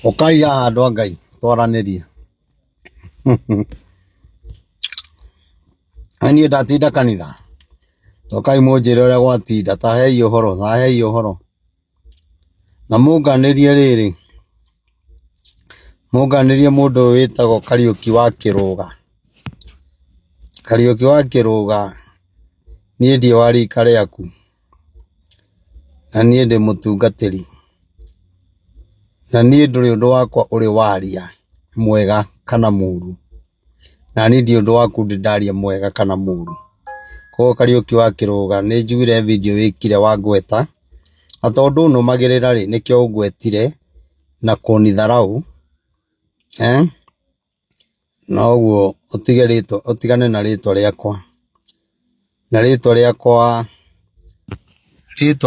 Ukaiga handå a Ngai twaranĩrie. Niĩ ndatinda kanitha tokai mũnjĩre ũrĩa gwatinda, ta hei ũhoro na mũnganĩrie rĩrĩ, mũnganĩrie mũndũ ũyũ wĩtagwo Kariũki wa Kĩrũga. Kariũki wa Kĩrũga niĩ ndĩ wa rika rĩaku na niĩ ndĩ mũtungatĩri, na niĩ ndũrĩ ũndũ wakwa ũrĩ waria mwega kana mũũru, na niĩ ndĩ ũndũ waku ndaria mwega kana mũũru. Koguo Kariũki wa Kĩrũga nĩ njugire video wĩkire wa ngweta, na tondũ nũmagĩrĩra rĩ nĩkĩo ũngwetire na kũnitharau na ũguo ũtigane na rĩtwa rĩakwa, na rĩtwa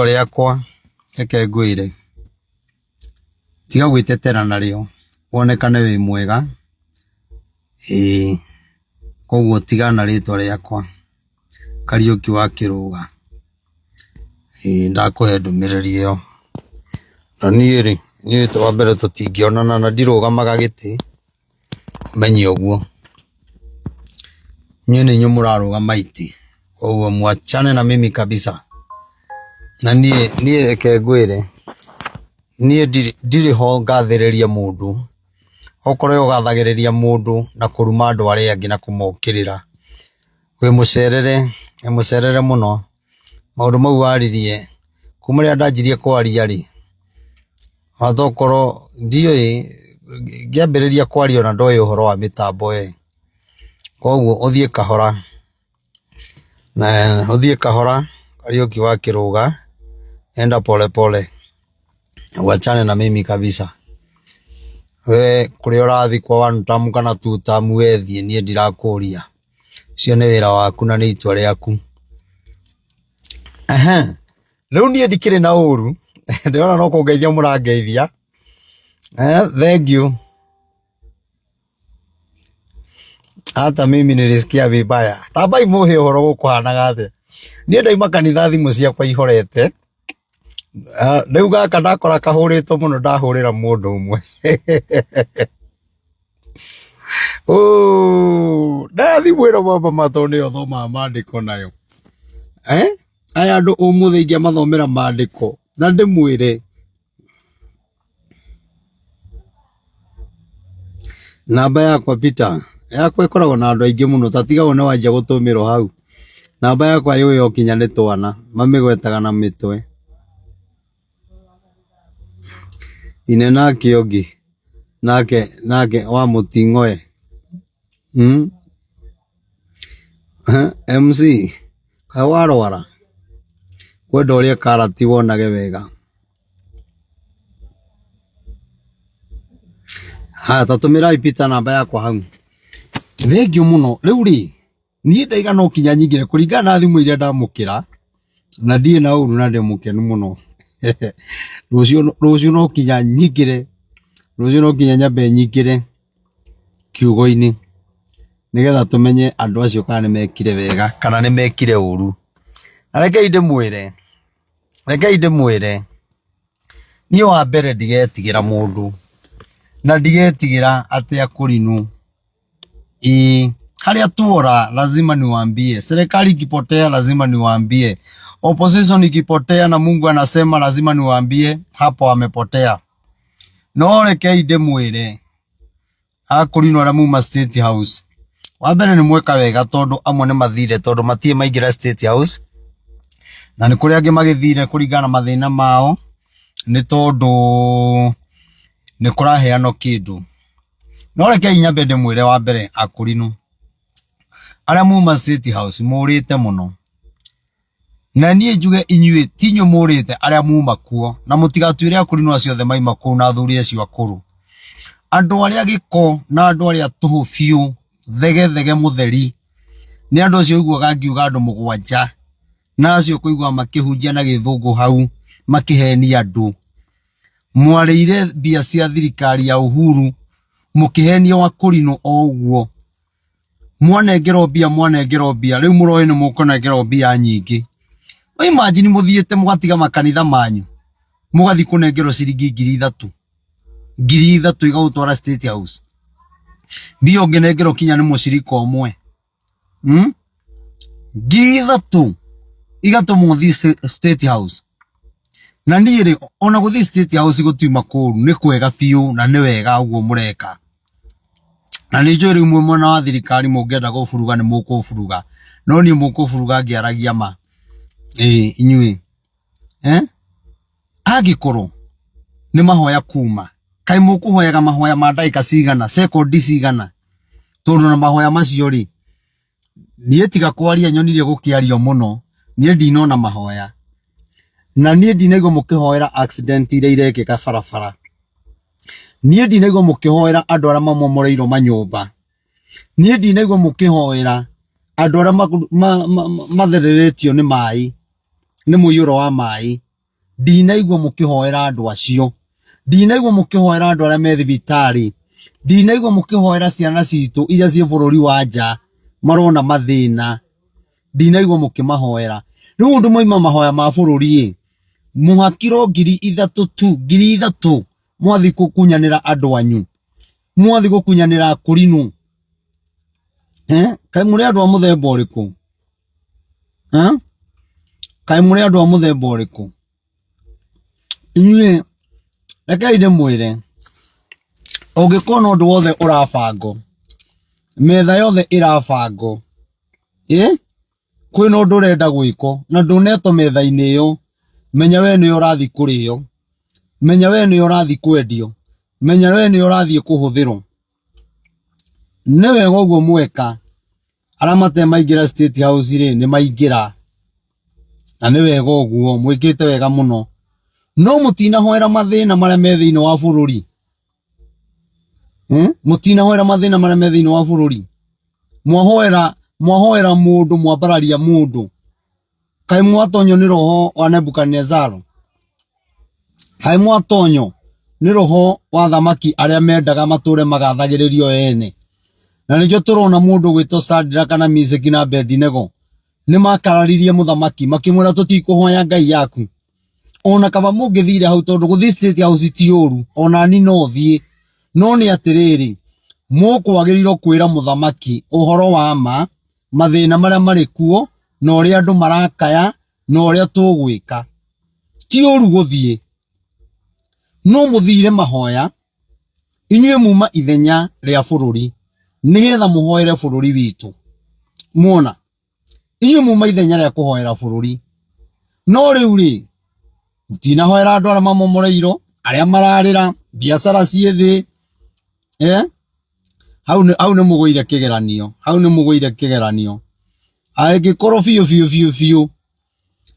rĩakwa reke ngwĩre, tiga gwĩtetera narĩo wonekane wĩ mwega. Koguo tigana na rĩtwa rĩakwa Kariũki wa Kĩrũga. Ndakũhe ndũmĩrĩri ĩyo. Na niĩ rĩ, niĩ wa mbere tũtingĩonana na ndirũgamaga gĩtĩ, menye ũguo. Niĩ nĩ inyuĩ mũrarũgama itĩ, koguo mwachane na mimi kabisa. Na niĩ reke ngwĩre, niĩ ndirĩ ho ngathĩrĩria mũndũ. Okorwo ũgathagĩrĩria mũndũ na kũruma andũ arĩa angĩ na kũmokĩrĩra, wĩ mũcerere mũno. Maũndũ mau waririe kuma rĩrĩa ndanjirie kwaria rĩ, watokorwo ndiũĩ ngĩambĩrĩria kwaria na ndoĩ ũhoro wa mĩtambo koguo ũthiĩ kahora, na ũthiĩ kahora Kariũki wa Kĩrũga, enda pole wachane na mimi kabisa. We kũrĩa ũrathi kwa 1 term kana 2 term wethiĩ, niĩ ndirakũria, ũcio nĩ wĩra waku na nĩ itua rĩaku. Rĩu niĩ ndikĩrĩ na ũru, ndĩrona no kũngeithia mũrangeithia. Thank you. Hata mimi nilisikia vibaya. Tabai muhe ũhoro gũkũhanaga atĩa. Niĩ ndaima kanitha thimũ ciakwa ihorete. Rĩu gaka ndakora kahũrĩtwo mũno, ndahũrĩra mũndũ ũmwe. Thimũ ĩno mamba matũ nĩyo thomaga maandĩko nayo. Aya andũ ũmũthĩ ingĩamathomera maandĩko na ndĩmwĩre, namba yakwa Peter, yakwa ĩkoragwo na andũ aingĩ mũno, tatiga wone wanjia gũtũmĩrwo hau. Namba yakwa yũĩ okinya nĩ twana, mamĩgwetaga na mĩtwe. Ine nake ũngĩ, nake wa mũting'oe. MC, kaĩ warwara? Kwenda ũrĩe karati wonage wega. Tatũmĩrai Peter namba yakwa hau. Thengiũ mũno. Rĩu rĩ, niĩ ndaiga no kinya nyingĩre kũringana na thimũ iria ndamũkĩra, na ndiĩ na ũru na ndĩ mũkenu mũno. Rũciũ no kinya nyingĩre, rũciũ no kinya nyambe nyingĩre kiugo-inĩ, nĩgetha tũmenye andũ acio kana nĩ mekire wega kana nĩ mekire ũru. Na rekei ndĩmwĩre, niĩ wa mbere ndigetigĩra mũndũ, na ndigetigĩra atĩ akũrinũ. Harĩa tuora lazima niwaambie, serikali ikipotea lazima niwaambie, opposition ikipotea na Mungu anasema lazima niwaambie hapo amepotea. No rekei ndĩmwĩre, akũrinũ arĩa muma State House, wa mbere nĩ mweka wega tondũ amwe nĩ mathire, tondũ matirĩ maingĩra State House, na nĩ kũrĩ angĩ magĩthire kũringana na mathĩna mao, nĩ tondũ nĩ kũraheanwo kĩndũ. No rekei nyambe ndĩmwĩre, wa mbere akũrinũ arĩa muma State House mũrĩte mũno, na niĩ njuge inyuĩ ti inyuĩ mũrĩte, arĩa muma kuo, na mũtigatuĩre akũrinũ acio othe maima kũu na athuri acio akũrũ. Andũ arĩa gĩko na andũ arĩa tũhũ biũ, thege mũtheri, nĩ andũ acio ũiguaga ngiuga andũ 7, na acio kũigua makĩhunjia na gĩthũngũ hau makĩhenia andũ. Mwarĩire mbia cia thirikari ya Uhuru mũkĩhenia wakũrinũ o ũguo. Mwanengerwo mbia, rĩu mũroĩ nĩ mũkũnengerwo mbia nyingĩ. Imagine mũthiĩte mũgatiga makanitha manyu, mũgathi kũnengerwo ciringi 3,000. ngiri 3 igautwara State House bio ngenegero kinya ni mucirika omwe ngiri 3 igatumwo thi State House na niĩ ona guthi State House gutiuma kuru ni kwega biu na ni wega uguo mureka na ni njuri mwe mwena wa thirikari mungienda guburuga ni mukuburuga no ni mukuburuga ngiaragia ma inyui agikorwo ni mahoya kuma kai mukuhoyaga mahoya ma ndaika cigana sekondi cigana tondu na mahoya macio ri nie tiga kwaria nyonirie gukiario muno nie ndinona mahoya na nie ndinaigua mukihoera accident ire irekeka barabara nie ndinaigua mukihoera andu aria mamomoreirwo manyumba nie ndinaigua mukihoera andu aria mathereretio ni mai ni muyuro wa mai ndinaigua mukihoera andu acio ndinaigua mukihoera andu aria me thibitari ndinaigua mukihoera ciana citu iria cie bururi wa nja marona mathina ndinaigua mukimahoera riu undu moima mahoya ma bururi muhakiro ngiri 3 tu ngiri 3 mwathi gukunyanira andu anyu mwathi gukunyanira kurinu kai muri andu a muthemba uriku kai muri andu a muthemba uriku inyue rekai ndimwire ungikona undu wothe urabango metha yothe irabango kwina undu urenda gwiko na nduneto metha-ini iyo menya we ni urathi kurio menya we ni urathi kwendio menya we ni urathi kuhuthirwo ni wega uguo mweka aria matemaingira State House ri ni maingira na ni wega uguo mwikite wega muno no mutinahoera mathina maria me thiini wa bururi mutinahoera mathina maria me thiini wa bururi mwahoera mundu mwambararia mundu kai mwatonyo ni roho wa Nebukadnezar kai mwatonyo ni roho wa thamaki aria mendaga mature magathagiririo ene na nikyo turona mundu gwito Shadraka na Meshaki na Abednego ni makararirie muthamaki makimwira tutikuhoya ngai yaku ona kaba mungithire hau tondu guthi State House ti uru ona ni no thie no ni atiriri mukwagirirwo kwira muthamaki uhoro wa ma mathina maria mari kuo na uria andu marakaya na uria tugwika ti uru guthie no muthire mahoya inyue muma ithenya ria bururi nigetha muhoere bururi witu muona inyue muma ithenya ria kuhoera bururi no riu ri mutinahoera andu aria mamomoreirwo aria mararira biacara cie thi hau ni mugwire kigeranio angikorwo biu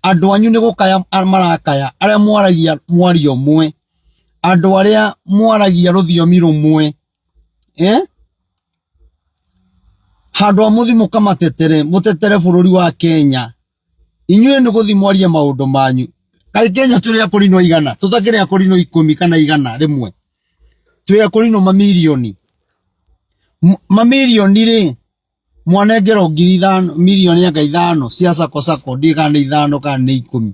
andu anyu ni gukaya marakaya aria mwaragia mwario mwe andu aria mwaragia ruthiomi rumwe handu amuthi mukamatetere mutetere bururi wa Kenya inyue ni guthi mwarie maundu manyu kai Kenya turi akurino igana tutakire akurino 10 kana igana rimwe turi akurino mamilioni ri mwanengero ngiri 5 milioni anga 5 cia sako ndigana 5 kana 10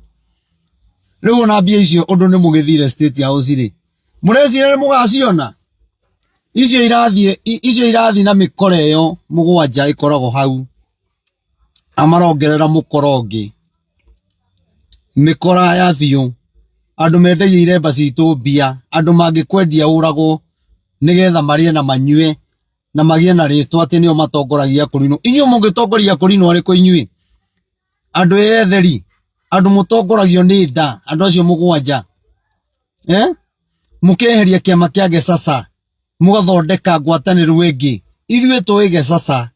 riu na mbia icio undu ni mugithire State House ri murecire mugaciona icio irathi na mikore yo mugwanja ikoragwo hau amarongerera mukorongi mikora ya biu andu mendagia iremba citu mbia andu mangikwendia uragwo nigetha marie na manyue na magie na ritwa ati nio matongoragia kurino inyu mungitongoria kurino ariko inyui andu etheri andu mutongoragio ni nda andu acio mugwanja mukeheria kiama kia Gesasa mugathondeka ngwataniro ingi ithuĩ tũĩ Gesasa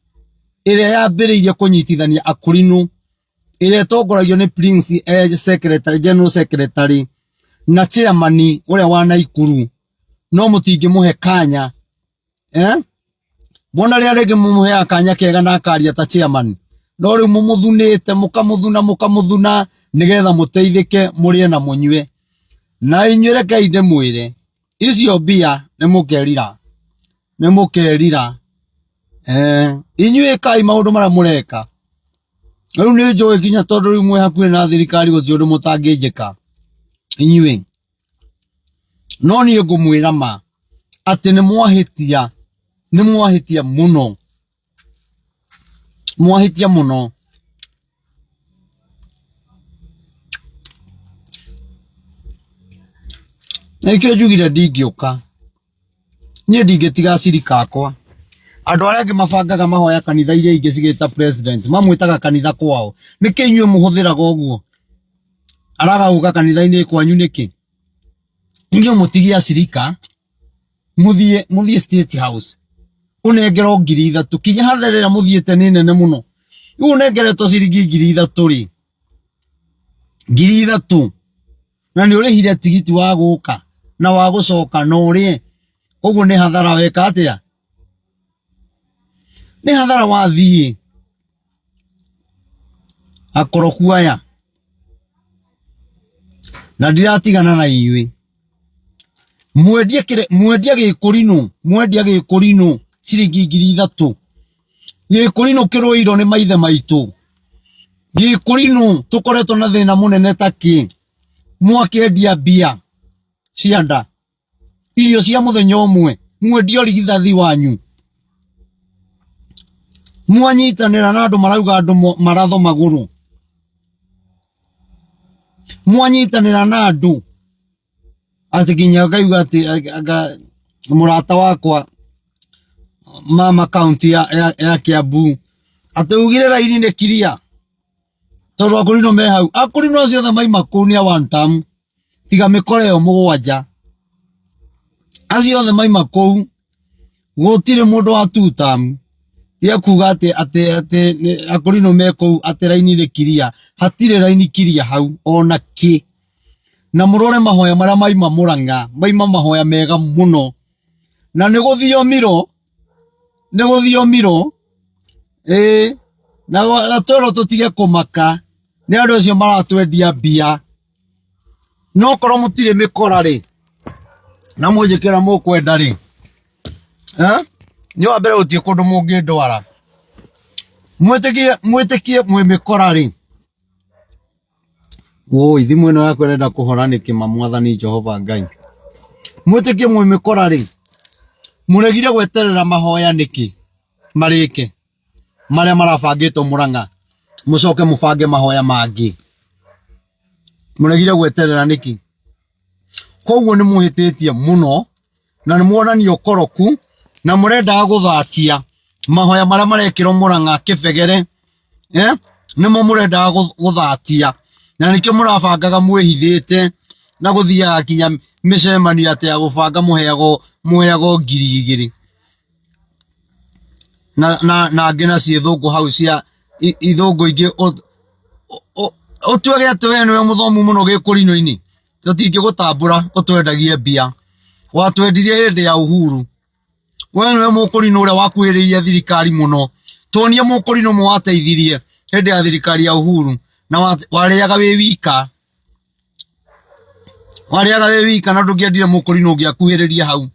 iria yambĩrĩirie kunyitithania akurino iria tongoragio ni Prince Secretary General Secretary na chairman uria wa Naikuru no mutingimuhe kanya bona ria rege mumuhe akanya kega na akaria ta chairman no riu mumuthunite mukamuthuna nigetha muteithike murie na munyue na inyuire kainde mwire icio mbia ni mukerira inyue kai maundu mara mureka riu ni njoe kinya tondu riu mwe hakuhi na thirikari guthi undu mutangijika inyue no ni ngumwira ma ati ni mwahitia muno, mwahitia muno. Nikio njugire ndingĩũka, niĩ ndingĩtiga cirika akwa. Andũ arĩa angĩ mabangaga mahoya kanitha iria ingĩ cigĩta president mamwĩtaga kanitha kwao. Nĩkĩ inyuĩ mũhũthĩraga ũguo? Araga gũka kanitha-inĩ kwanyu nĩkĩ? Inyuĩ mũtigia cirika, mũthiĩ State House ũnengerwo 3,000. Kinya hatherera mũthiĩte nĩ nene mũno. Rĩu ũnengeretwo ciringi 3,000 rĩ, 3,000 na nĩ ũrĩhire tigiti wa gũka na wa gũcoka na ũrĩe. Ũguo nĩ hathara weka atĩa? Nĩ hathara wathiĩ. Akoroku aya na ndiratigana na inyuĩ. Mwendia gĩkũrinũ ciringi 3,000. Gĩkũrinũ kĩrũĩirwo nĩ maithe maitũ. Gĩkũrinũ tũkoretwo na thĩna mũnene ta kĩ. Mwakĩendia mbia cia nda, irio cia mũthenya ũmwe, mwendia ũrigithathi wanyu. Mwanyitanĩra na andũ marauga andũ maratho magũrũ. Mwanyitanĩra na andũ ati kinya ngaiuga ati mũrata wakwa mama county ya Kiambu ati ugire raini nĩ kiria tondũ akũrinũ me hau. Akũrinũ acio othe maima kũu nĩ a one term, tiga mĩkora ĩyo mũgwanja. Acio othe maima kũu gũtirĩ mũndũ wa 2 term. Tia kuga ati akũrinũ me kũu ati raini nĩ kiria. Hatirĩ raini kiria hau ona kĩ. Na mũrore mahoya marĩa maima Mũrang'a, maima mahoya mega mũno. Na nĩ gũthiomirwo. Na gatwero tũtige kũmaka nĩ andũ acio maratwendia mbia. No korwo mũtirĩ mĩkora rĩ, na mũnjĩkĩra mũkwenda rĩ, nĩ wa mbere gũtirĩ kũndũ mũngĩndwara. Mwĩtĩkie mwĩ mĩkora rĩ. Woi, thimũ ĩno yakwa ĩrenda kũhora nĩkĩ Mwathani Jehova Ngai. Mwĩtĩkie mwĩ mĩkora rĩ. Mũregire gweterera mahoya nĩkĩ marĩke marĩa marabangĩtwo Mũrang'a, mũcoke mũbange mahoya mangĩ. Mũregire gweterera nĩkĩ? Koguo nĩ mũhĩtĩtie mũno na nĩ muonania ũkoroku na mũrendaga gũthatia mahoya marĩa marekĩrwo Mũrang'a Kĩbegere. Nĩmo mũrendaga gũthatia na nĩkĩo mũrabangaga mwĩhithĩte na gũthiaga kinya mĩcemanio atĩ ya gũbanga mũheagwo 2,000 na angĩ na ciĩthũngũ hau cia ithũngũ ingĩ. Ũtuage atĩ we nĩwe mũthomu mũno Gĩkũrinũ-inĩ, tũtingĩgũtambũra ũtwendagie mbia. Watwendirie hĩndĩ ya Uhuru. We nĩwe Mũkũrinũ ũrĩa wakuhĩrĩirie thirikari mũno. Tuonie Mũkũrinũ ũmwe wateithirie hĩndĩ ya thirikari ya Uhuru na warĩaga wĩ wika. Warĩaga wĩ wika na ndũngĩendire Mũkũrinũ ũngĩ akuhĩrĩrie hau.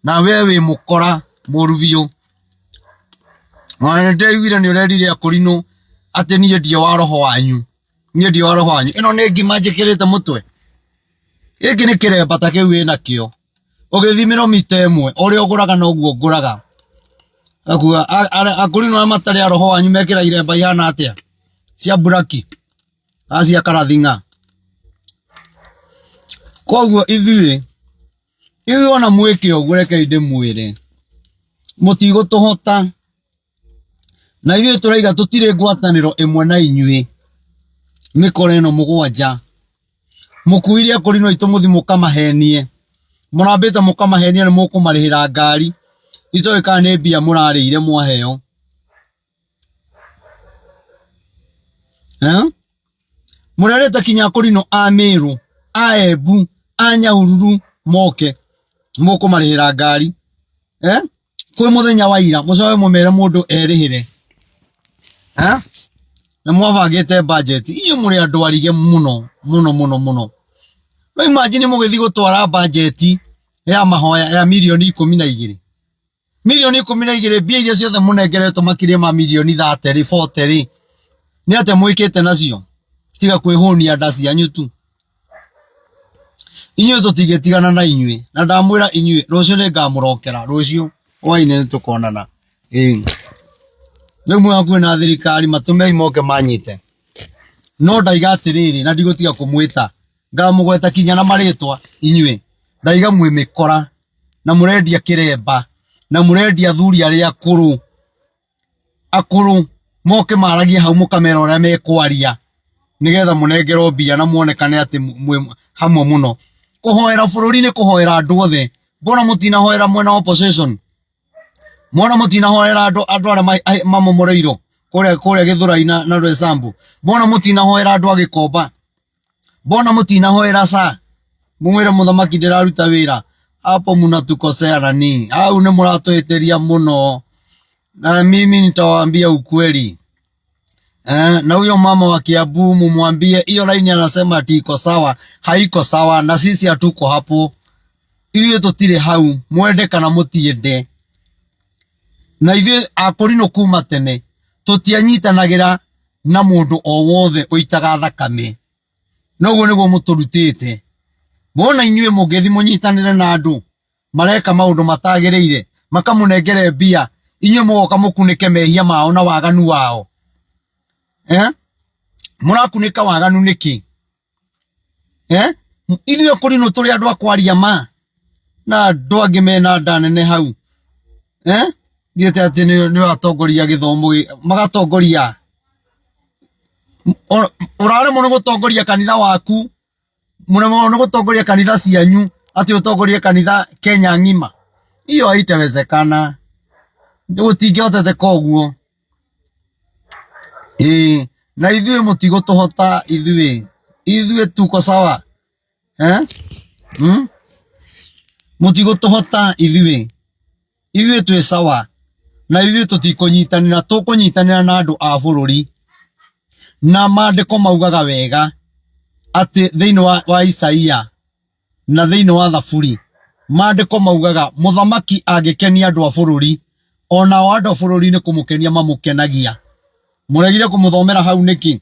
Na we wĩ mũkora mũru biũ. Na nĩndaiguire nĩ ũrerire Akũrinũ atĩ niĩ ndiĩ wa roho wanyu. Niĩ ndiĩ wa roho wanyu. Ĩno nĩ ngima njĩkĩrĩte mũtwe. Gĩkĩ nĩ kĩremba ta kĩu wĩna kĩo. Ũgĩthimĩrwo mita ĩmwe, ũrĩa ũgũraga noguo ngũraga. Akuga Akũrinũ arĩa matarĩ a roho wanyu mekĩra iremba ihana atĩa? Cia buraki. Cia Karathing'a. Koguo ithuĩ ona mwĩke ũguo reke ndĩmwĩre. Mũtigũtũhota. Na ithuĩ tũraiga tũtirĩ ngwatanĩro ĩmwe na inyuĩ. Mĩkora ĩno mũgwanja. Mũkuire Akũrinũ aitũ mũthi mũkamahenie. Mũrambĩte mũkamahenia nĩ mũkũmarĩhĩra ngari. Itoĩ kana nĩ mbia mũrarĩire mwaheo. Mũrerete kinya Akũrinũ a Mĩrũ, a Embu, a Nyahururu moke. Mũkũmarĩhĩra ngari. Kwĩ mũthenya wa ira mũcoke mũmere mũndũ erĩhĩre. Na mwabangĩte budget. Inyuĩ mũrĩ andũ arige mũno. No imagine mũgĩthiĩ gũtwara budget ya mahoya ya milioni 12. Milioni 12 mbia iria ciothe mũnengeretwo makĩria ma milioni 30, 40. Nĩ atĩ mwĩkĩte nacio. Tiga kwĩhũnia nda cianyu tu. inyuĩ tũtigĩtigana na inyuĩ na ndamwĩra inyuĩ rũciũ nĩngamũrokera rũciũ hwainĩ nĩtũkonana rĩu mwĩ na thirikari matũmei moke manyite no ndaiga atĩrĩrĩ na ndigũtiga kũmwĩta ngamũgweta kinya na marĩtwa inyuĩ ndaiga mwĩ mĩkora na mũrendia kĩremba na mũrendia athuri arĩa akũrũ moke maragie hau mũkamera ũrĩa mekwaria nĩgetha mũnengerwo mbia na muonekane atĩ mwĩ hamwe mũno kũhoera bũrũri nĩ kũhoera andũ othe mbona mũtinahoera mwena opposition mbona mũtinahoera andũ arĩa mamomoreirwo kũrĩa Gĩthũrai na Rwĩsambu mbona mũtinahoera andũ a Gĩkomba mbona mũtinahoera SAA mũmwĩre mũthamaki ndĩraruta wĩra hapo mnatukosea nani au nĩ mũratũhĩtĩria mũno na mimi nitawaambia ukweli na huyo mama wa Kiambu mumwambie hiyo line anasema ati iko sawa haiko sawa na sisi hatuko hapo ile tutire hau mwende kana mutiende na ithuĩ akũrinũ kuma tene tũtianyitanagira na mũndũ o wothe ũitaga thakame noguo nĩguo mũtũrutĩte bona inyuĩ mũngĩthi mũnyitanĩre na andũ mareka maũndũ matagĩrĩire makamũnengere mbia inyuĩ mũgoka mũkunĩke mehia mao na waganu wao mũrakunĩka waganu nĩkĩ ithuĩ kũrinũ tũrĩ andũ akwaria ma na andũ angĩ mena nda nene hau thiĩte atĩ nĩ atongoria gĩthomo magatongoria ũraremwo nĩ gũtongoria kanitha waku mũremwo nĩ gũtongoria kanitha cianyu atĩ ũtongorie kanitha Kenya ng'ima iyo haitawezekana gũtingĩhoteteka ũguo na ithuĩ mũtigũtũhota ithuĩ tuko sawa mũtigũtũhota ithuĩ twĩ sawa na ithuĩ tũtikũnyitanĩra tũkũnyitanĩra na andũ a bũrũri na maandĩko maugaga wega atĩ thĩinĩ wa Isaia na thĩinĩ wa Thaburi maandĩko maugaga mũthamaki angĩkenia andũ a bũrũri onao andũ a bũrũri nĩ kũmũkenia mamũkenagia mũregire kũmũthomera hau nĩkĩ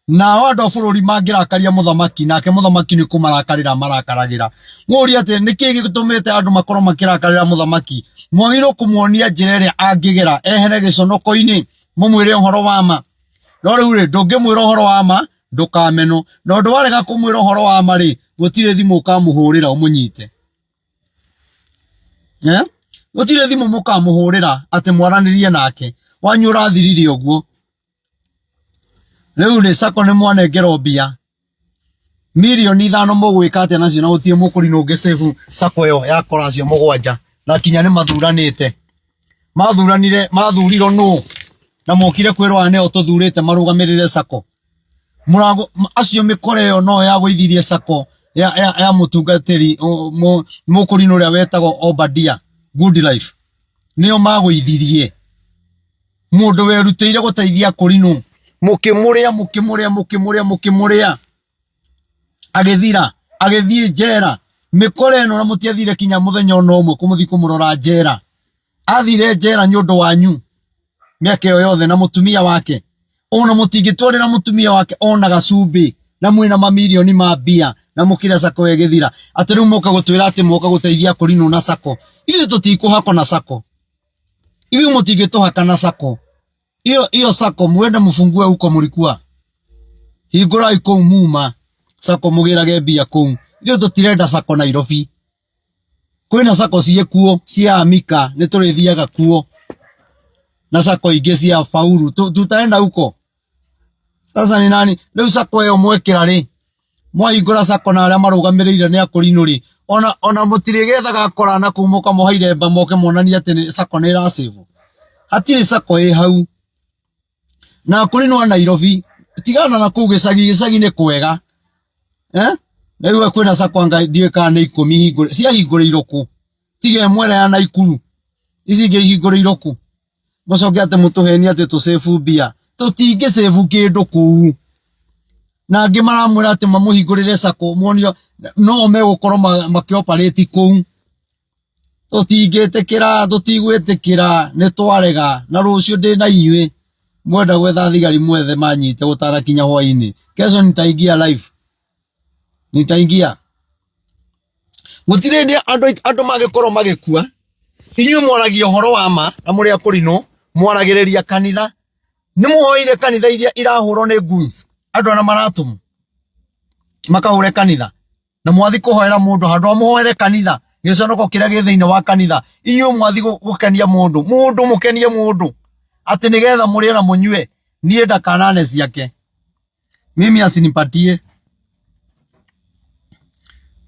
nao andũ a bũrũri mangĩrakaria mũthamaki nake mũthamaki nĩ kũmarakarĩra marakaragĩra mũũria atĩ nĩkĩ gĩtũmĩte andũ makorwo makĩrakarĩra mũthamaki mwagĩrĩirwo kũmuonia njĩra ĩrĩa angĩgera ehere gĩconoko-inĩ mũmwĩre ũhoro wa ma no rĩu ndũngĩmwĩra ũhoro wa ma ndũkamenwo na ũndũ warega kũmwĩra ũhoro wa ma gũtirĩ thimũ ũkamũhũrĩra ũmũnyite gũtirĩ thimũ mũkamũhũrĩra atĩ mwaranĩrie nake wanyu ũrathirire ũguo rĩu nĩ SACCO nĩ mwanengerwo mbia mirioni 5 mũgwĩka atĩa nacio na gũtirĩ mũkũrinũ ũngĩ SACCO ĩyo yakora cio 7 na kinya nĩ mathuranĩte mathurirwo nũ na mokire kwĩrwo aneo tũthurĩte marũgamĩrĩre SACCO mũrango acio mĩkora ĩyo no ya gũithirie SACCO ya mũtungatĩri mũkũrinũ ũrĩa wetagwo Obadia Good Life nĩo magũithirie mũndũ werutĩire gũteithia kũrinũ mũkĩmũrĩa agĩthiĩ njera mĩkora ĩno na mũtiathire kinya mũthenya ona ũmwe kũmũthi kũmũrora njera athire njera nĩ ũndũ wanyu mĩaka ĩyo yothe na mũtumia wake ona mũtingĩtwarĩra mũtumia wake ona gacumbĩ na mwĩna mamirioni ma mbia na mũkĩra SACCO ĩgĩthira atĩ rĩu mũka gũtwĩra atĩ mũka gũteithia kũrinũ na SACCO ithuĩ tũtikũhakwo na SACCO ithuĩ mũtingĩtũhaka na SACCO iyo SACCO mwende mũfungue huko mũlikuwa hingũrai kũu muma SACCO mũgĩrage mbia kũu ithuĩ tũtirenda SACCO Nairobi kwĩna SACCO ciĩkuo cia Amika nĩ tũrĩthiaga kuo na SACCO ingĩ cia faulu tutaenda huko sasa ni nani rĩu SACCO ĩyo mwekĩra mwahingũra SACCO na arĩa marũgamĩrĩire nĩ akũrinũ ona mũtirĩgethaga akora na kũu mũkamũha iremba moke monania atĩ SACCO nĩ ĩrasĩvũ hatirĩ SACCO ĩ hau na akũrinũ a Nairobi tigana na kũu gĩcagi nĩ kwega rĩu kwĩna SACCO anga ndiũĩ kana nĩ 10 ciahingũrĩirwo kũ tige mwena ya Naikuru ici ingĩ ihingũrĩirwo kũ mũcoke atĩ mũtũhenia atĩ tũsĩvu mbia tũtingĩsĩvu kĩndũ kũu na angĩ maramwĩra atĩ mamũhingũrĩre SACCO muonio no megũkorwo makĩoperate kũu tũtigwĩtĩkĩra nĩ twarega na rũciũ ndĩ na inyuĩ mwenda gwetha thigari mwethe manyite gũtanakinya hwainĩ kesho nitaingia live nitaingia gutire ndia andu magikoro magikua inyu mwaragia horo wa ma na muri akurino mwaragiriria kanitha ni muhoire kanitha iria irahurwo ni goons andu ana maratumu makahure kanitha na mwathi kuhoera mundu handu amuhoere kanitha giconoko kiria gi thiini wa kanitha inyu mwathi gukenia mundu mukenie mundu ati nigetha muri na munyue nie ndakanane ciake mimi asinipatie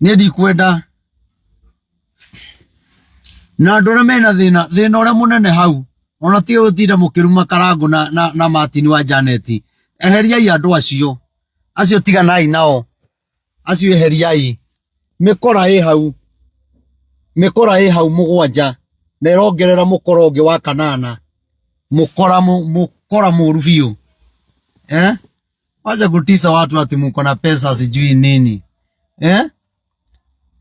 nie ndikwenda na ndona mena thina ore munene hau ona ti utira mukiruma karangu na Martin wa Janet eheriai andu acio tiganai nao acio eheriai mikora hau mugwanja na irongerera mukora ungi wa kanana mukora muru biu wacha kutisa watu ati muko na pesa sijui nini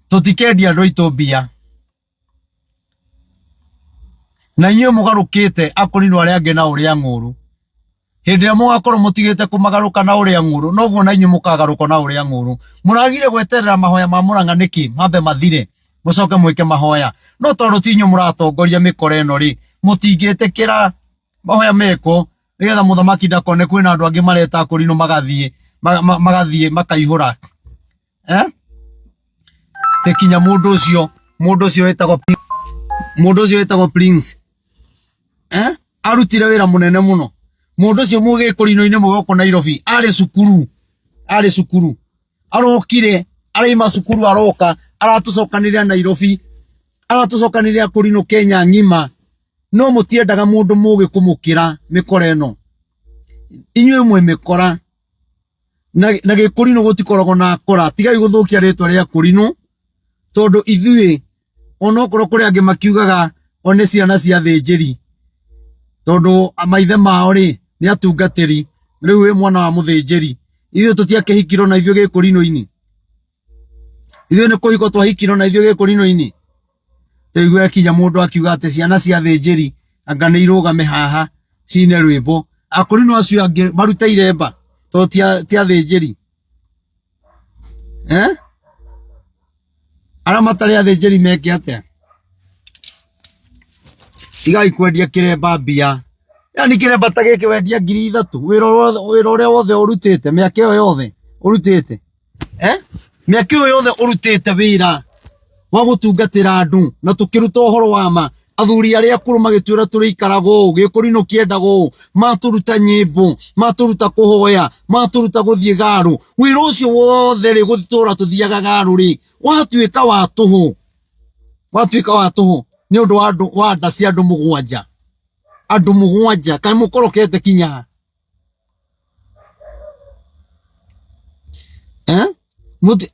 tutikedia andu aitu mbia na inyo mugarukite akurino aria ange na uria nguru hindi ya mugakorwo mutigite kumagaruka na uria nguru noguo na inyo mukagaruka na uria nguru muragire gweterera mahoya ma Murang'a niki mambe mathire mucoke mwike mahoya no tondu tinyo muratongoria mikore eno ri mutingitikira mahoya meko nigetha muthamaki ndakone kwina andu angi mareta akurino magathie makaihura tekinya mundu ucio etagwo Prince arutire wira munene muno mundu ucio muge kurino-ini mugoko Nairobi ari cukuru arokire araima cukuru aroka aratucokaniria Nairobi aratucokaniria kurino Kenya ngima no mutiendaga mundu muge kumukira mikora eno inywe mwe mikora na gikurino gutikoragwo na akora tigai guthukia ritwa ria kurino tondu ithui onokorwo kuri angi makiugaga one ciana cia thinjiri tondu maithe mao ri ni atungatiri riu wi mwana wa muthinjiri ithui tutiakihikirwo na ithui gikurino-ini ithui ni kuhiko twahikirwo na ithui gikurino-ini tuigwe kinya mundu akiuga ati ciana cia thinjiri anga ni irugame haha cine rwimbo akurino acio angi maruta iremba to tia thinjiri ara matari athinjiri meke atia igai kwendia kiremba mbia yani kiremba ta giki wendia 3,000 wira uria wothe urutite miaka iyo yothe urutite miaka iyo yothe urutite wira wa gutungatira andu na tukiruta uhoro wa ma athuri aria akuru magitwira turi ikarago gikurino kiendago maturuta nyimbo maturuta kuhoya maturuta guthie garu wira ucio wothe ri gutura tuthiaga garu ri watuika wa tuhu ni undu wa nda cia andu mugwanja kai mukorokete kinya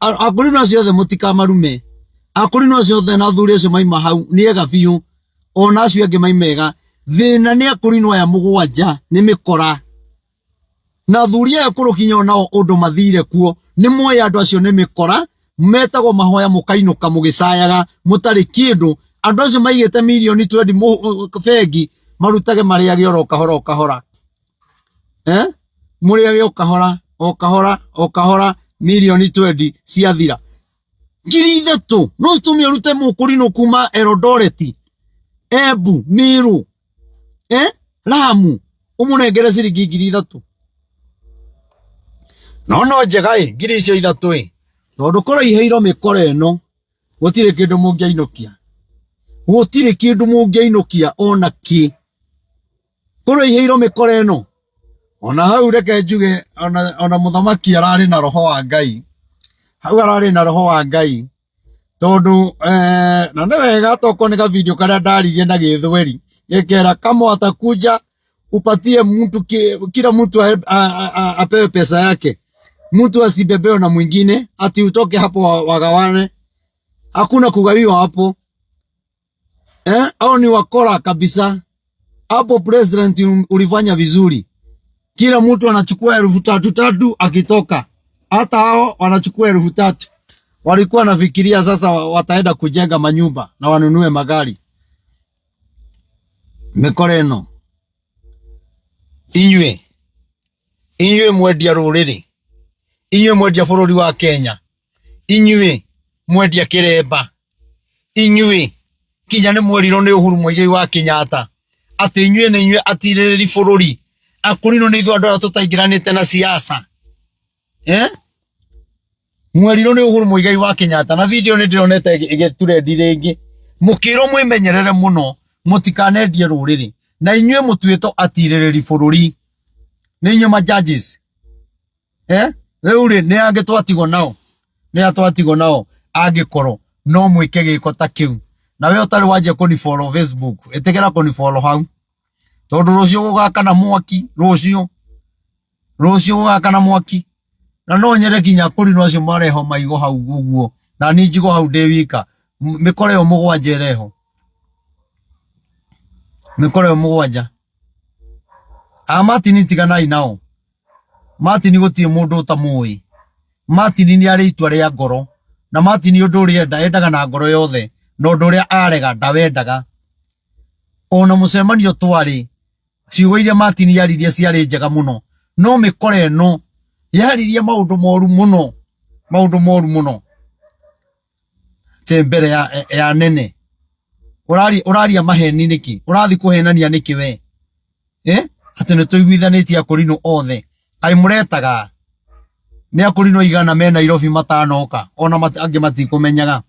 akurino acio othe mutikamarume akurino acio othe na athuri acio maima hau ni ega biu ona acio angi maimega thina ni akurino aya mugwanja ni mikora na athuri aya kurukinya onao undu mathire kuo ni moya andu acio ni mikora metagwo mahoya mukainuka mugicayaga mutari kindu andu acio maigite milioni 20 bengi marutage mariage oro kahora muriage okahora milioni 20 ciathira 3,000 no stumia rute mukurino kuma Eldoret Embu Miru Lamu umunengere ciringi 3,000 no njega 3,000 tondu kora iheiro mikora eno gutire kindu mungiainukia ona ki kora iheiro mikora eno ona hau reke njuge ona muthamaki arari na roho wa Ngai hau arari na roho wa Ngai tondu na ne wega toko ni ka video karia ndaririe na githweri gekera kama atakuja upatie mtu kila mtu apewe pesa yake mtu asibebeo na mwingine ati utoke hapo wagawane hakuna kugawiwa hapo au ni wakora kabisa hapo. President ulifanya vizuri, kila mtu anachukua 3,000 akitoka, hata hao wanachukua 3,000. Walikuwa nafikiria sasa wataenda kujenga manyumba na wanunue magari. Mekoreno inywe mwendia ruriri, inywe mwendia bururi wa Kenya, inyue mwendia kiremba inyue kinya ni mweriro ni Uhuru Muigai wa Kenyatta ati inyue ni inyue atiriri bururi akurino ni ithu andu aria tutaingiranite na siasa mweriro ni Uhuru Muigai wa Kenyatta na video ni ndironete igiturendi ringi mukiro mwimenyerere muno mutikanendie ruriri na inyue mutuito atiriri bururi ni inyue ma judges reuri ni ange twatigo nao angikoro no mwike giko ta kiu na we utari waje kuni follow Facebook etegera kuni follow hau tondu rucio gugaka na mwaki rucio gugaka na mwaki na no nyere kinya kuri no cio mareho maigo hau guguo na ni njigo hau de wika mikore yo mugwanje reho mikore yo mugwanja amati ni tiganai nao Martin gutie mundu utamui Martin ni ari itwa ria ngoro na Martin undu ria endaga na ngoro yothe no undu ria arega ndawendaga ona mucemanio twari ciugo iria Martin yaririe ciari njega muno no mikore no yaririe maundu moru muno tembere ya nene uraria maheni niki urathi kuhenania niki we ati ne tuiguithanitie akurino othe ai muretaga ni akurino igana me Nairobi matanoka ona ange matikumenyaga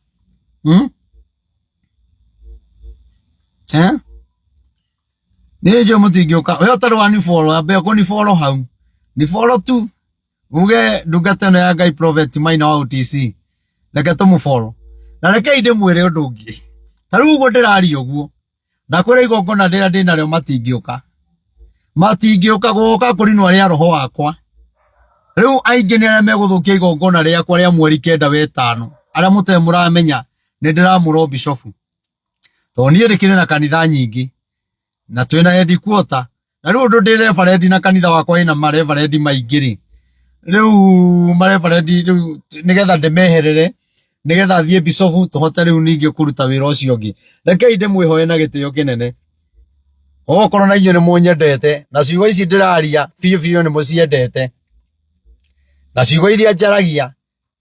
Nejo mutigioka we otarwa ni follow abe ko ni follow hau ni follow tu uge ndungata ya Ngai Prophet Maina wa UTC leke tomu follow na leke inde mwire ndungi taru ugo ndirari uguo ndakwira igongona ndira ndina ryo matingioka goka kuri no aria roho wakwa riu aingi ni aria meguthukia igongona riakwa ria mweri 9 we 5 aria mutemuramenya ni ndiramuro bishofu to nie rikire na kanitha nyingi na twina head quarter na riu ndu ndire faredi na kanitha wakwa ina mareverend maingiri riu mareverend riu nigetha ndemeherere nigetha thie bishofu tuhote riu ningi kuruta wira ucio ngi reke inde mwihoe na gitio kinene okorwo na inyue ni munyendete na ciugo ici ndiraria biu ni muciendete na ciugo iria njaragia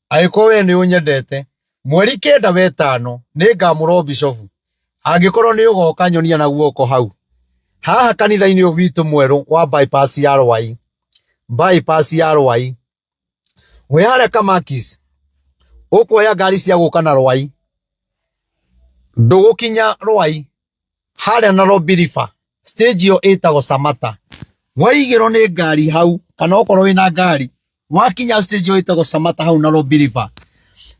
agiko we ni unyendete mweri 9 we 5 ningamuro bishofu angikorwo ni ugoka nyonia na guoko hau haha kanitha-ini witu mweru wa bypass ya Rwai we hare Kamakis ukuoya ngari cia guka na Rwai ndugukinya Rwai hare na Robirifa stage yo itago Samata waigiro ni ngari hau kana okorwo wina ngari wakinya stage yo itago Samata hau na Robirifa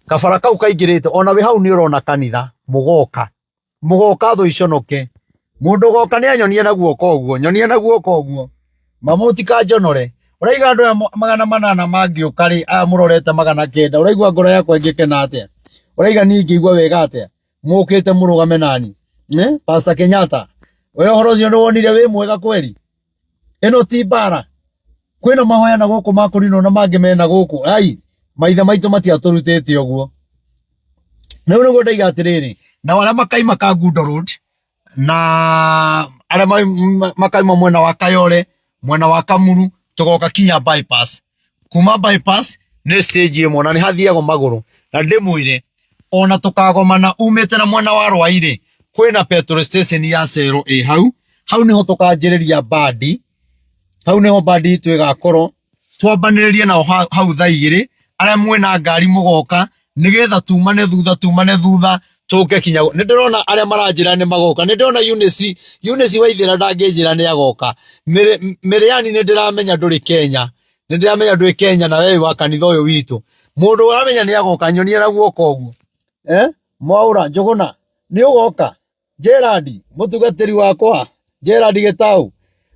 kabara kau kaingirite ona we hau ni urona kanitha mugoka tho iconoke mundu goka ni anyonie na guoko uguo mamutika njonore uraiga andu 800 mangiuka ri murorete 900 uraigua ngoro yakwa ingikena atia uraiga ni ngigua wega atia mukite murugame nani Pastor Kenyatta we horo cio ndwonire wi mwega kweli eno ti bara kwina mahoya na guku makurino na mangi mena guku ai maitha maitu matiaturutite uguo riu niguo ndaiga atiriri na wala makaima ka Gundo Road na aria makaima mwena wa Kayole mwena wa Kamuru tugoka kinya bypass kuma bypass ni stage imwe na ni hathiago maguru na ndimwire ona tukagomana umite na mwena wa Rwaire kwina petrol station ya Cero hau niho tukanjiriria bandi hau niho bandi twigakoro twambaniririe nao hau thaa 2 aria mwena ngari mugoka nigetha tumane thutha tuke kinya ni ndirona aria maranjira ni magoka ni ndirona Eunice waithira ndanginjira ni agoka Miriani ni ndiramenya nduri Kenya na wewe wa kanitha uyu witu mundu wamenya ni agoka nyonie na guoko uguo Mwaura Njuguna ni ugoka Gerard mutugatiri wakwa Gerard Gitau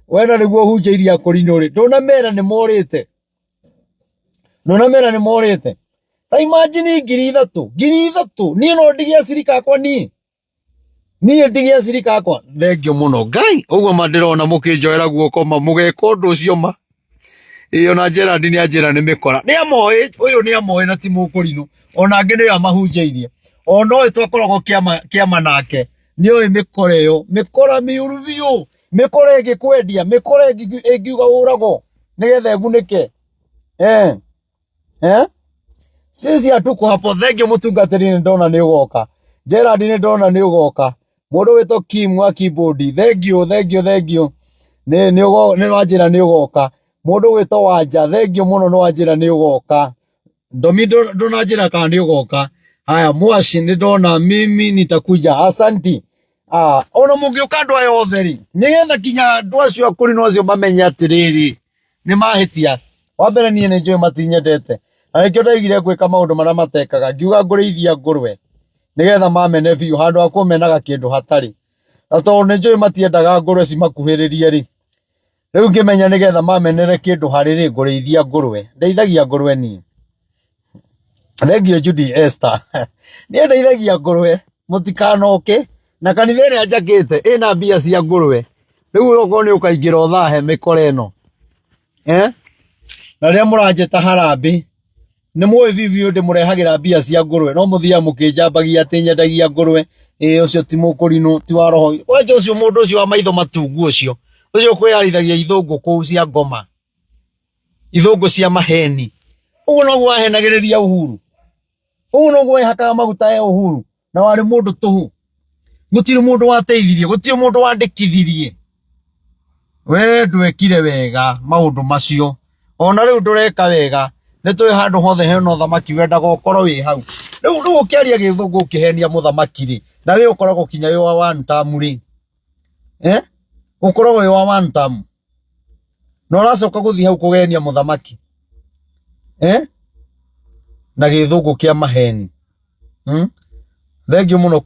wena niguo hunjairia kurinuri ndona mera ni morite ta imagine 3,000 ni no ndigia sirika akwa ni ndigia sirika akwa thengio muno Ngai uguo mandirona mukinjoera guoko mugeka undu ucio ma iyo na Gerard ni anjira ni mikora ni amoe uyu ni amoe na ti mukurino ona angi ni amahunjairie ona we twakoragwo kiama nake ni oy mikora miuruvio mikora igikwendia mikora ingiuga urago nigetha egunike Sisi hatuko hapo. Thengio mutungatiri ni ndona ni ugoka. Gerard ni ndona ni ugoka. Mundu wito Kim wa keyboard. Thengio. Ni wajira ni ugoka. Mundu wito Wanja. Thengio muno ni wajira ni ugoka. Ndomi ndonajira kana ni ugoka. Haya Mwashi ni ndona mimi nitakuja. Asanti. Ona mungiuka andu aya otheri. Nigetha kinya andu acio akuri no cio bamenya atiriri. Ni mahitia. Wambere nie ni njoe matinyendete. Na nikio ndaigire gwika maundu maria matekaga. Ngiuga ngurithia ngurwe. Nigetha mamene biu handu akumenaga kindu hatari. Na tondu ni njoe matiendaga ngurwe cimakuhiririe ri. Riu ngimenya nigetha mamenere kindu hariri ngurithia ngurwe. Ndeithagia ngurwe nie. Thengio Judy Esther. Nie ndeithagia ngurwe. Mutikanoke. Na kanitha ĩrĩa njakĩte ĩna mbia cia ngũrwe. Rĩu ũroko nĩ ũkaingĩra ũthahe mĩkora ĩno. Na rĩrĩa mũranjĩta harambĩ, nĩ mũĩ bibiũ ndĩmũrehagĩra mbia cia ngũrwe. No mũthiaga mũkĩnjambagia atĩ nyendagia ngũrwe. Ũcio ti mũkũrinũ, ti wa roho. Wenja ũcio mũndũ ũcio wa maitho matungu ũcio. Ũcio kwĩyarithagia ithũngũ kũu cia ngoma. Ithũngũ cia maheni. Ũguo noguo wahenagĩrĩria Uhuru. Ũguo noguo wehakaga maguta ya Uhuru. Na warĩ mũndũ tũhũ. Gutiri mundu wateithirie, gutiri mundu wandikithirie. We ndwekire wega maundu macio. Ona riu ndureka wega. Nitui handu hothe hena uthamaki wendaga ukorwo wi hau. Riu ukiaria githungu ukihenia muthamaki ri. Na we ukoragwo kinya wi wa one term ri. Ukoragwo wi wa one term. No racoka guthii hau kugenia muthamaki. Na githungu kia maheni. Thengio muno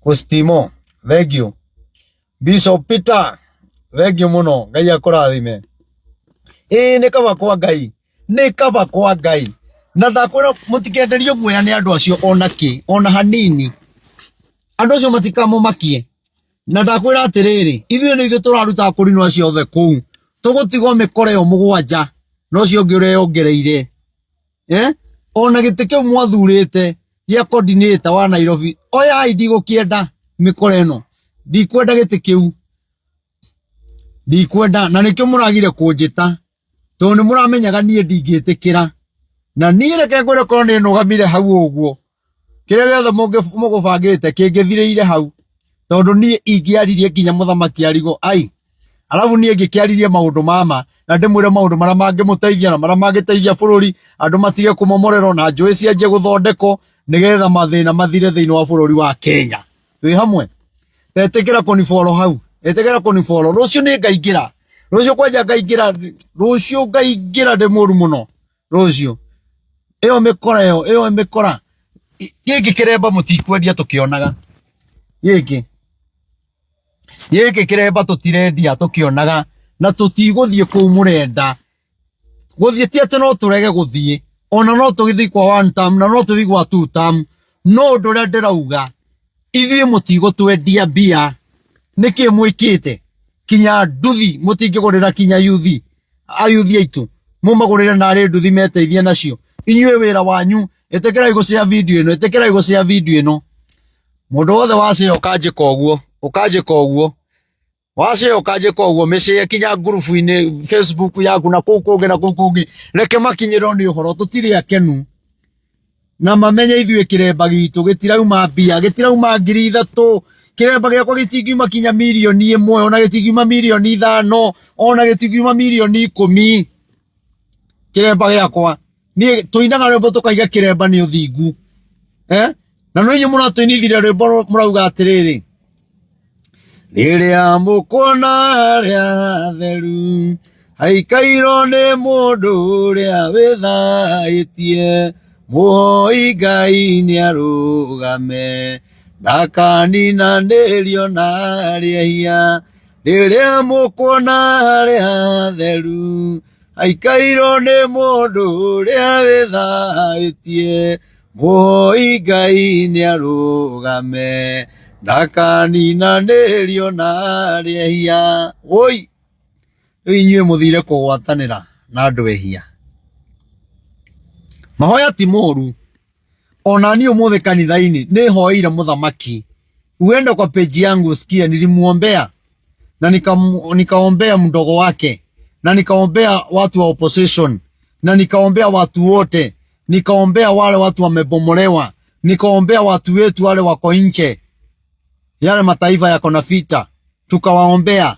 Kustimo, thengio. Bishop Peter, thengio muno. Ngai akurathime. Nĩ kaba kwa Ngai. Na ndakwĩra mũtikenderio guoya nĩ andũ acio ona hanini. Andũ acio matikamumakie. Na ndakwĩra atĩrĩrĩ, ithuĩ nĩ ithuĩ tũraruta kũrinwo acio othe kũu. Tũgũtigwo mĩkora ĩyo mũgwanja. No cio ũngĩ ũreyongereire. Ona gĩtĩ kĩu mwathurĩte ya coordinator wa Nairobi. Oya ID gukienda mikora eno. Ndikwenda gite kiu. Ndikwenda na nikio muragire kunjita. To ni muramenyaga nie ndingitikira. Na nie reke ngwire ko ni nugamire hau uguo. Kire giothe mugubangite kingithireire hau. Tondu nie ingiaririe kinya muthamaki arigo. Ai. Alafu nie ngikiaririe maundu mama na ndimwire maundu maria mangimuteithia na maria mangiteithia bururi andu matige kumomorero na njui cianjie guthondeko nigetha mathina mathire thiini wa bururi wa Kenya. Wi hamwe. Etekera konifolo hau. Etekera konifolo. Rucio ni ngaingira. Rucio kwanja ngaingira. Rucio ngaingira de muru muno. Rucio. Iyo mekora. Giki kiremba mutikwendia tukionaga. Giki kiremba tutirendia tukionaga na tutiguthie kuu murenda. Guthie ti ati no turege guthie. Ona no tugithii kwa one term na no tuthii kwa two term. No ndure ndirauga. Ithuĩ mũtigũtwendia mbia. Nĩkĩ mwĩkĩte? Kinya nduthi mũtingĩgũrĩra kinya yuthi. Ayuthi aitu. Mũmagũrĩre narĩ nduthi meteithie nacio. Inyuĩ wĩra wanyu. Ĩtĩkĩrai gũshare video ĩno. Ĩtĩkĩrai gũshare video ĩno. Mũndũ wothe washare ũkanjĩka ũguo. Ũkanjĩka ũguo. Washare ũkanjĩka ũguo. Mĩshare kinya group-inĩ Facebook yaku na kũu kũngĩ na kũu kũngĩ. Reke makinyĩrwo nĩ ũhoro. Tũtirĩ akenu. Na mamenye ithuĩ kĩremba gitu gĩtirauma mbia gĩtirauma 3,000 kĩremba gĩakwa gĩtingiuma kinya milioni 1 ona gĩtingiuma milioni 5 ona gĩtingiuma milioni 10 kĩremba gĩakwa niĩ tũinaga rwĩmbo tũkaiga kĩremba nĩ ũthingu na no inyuĩ mũratũinithire rwĩmbo mũrauga atĩrĩrĩ rĩrĩa mũkuona harĩa theru haikairwo nĩ mũndũ ũrĩa wĩthaĩtie Muhoi Ngai nĩarũgame ndakaninanĩrio na rĩehia rĩrĩa mũkuona harĩa theru haikairwo nĩ mũndũ ũrĩa wĩthaĩtie Muhoi Ngai nĩarũgame ndakaninanĩrio na rĩehia. Oi inyuĩ mũthire kũgwatanĩra na andũ ehia. Mahoya ti moru. Ona ni umuthi kanithaini ni hoire muthamaki. Uende kwa page yangu usikie nilimuombea na nikaombea mdogo wake na nikaombea watu wa opposition na nikaombea watu wote, nikaombea wale watu wamebomolewa, nikaombea watu wetu wale wako nje, yale mataifa yako na vita, tukawaombea.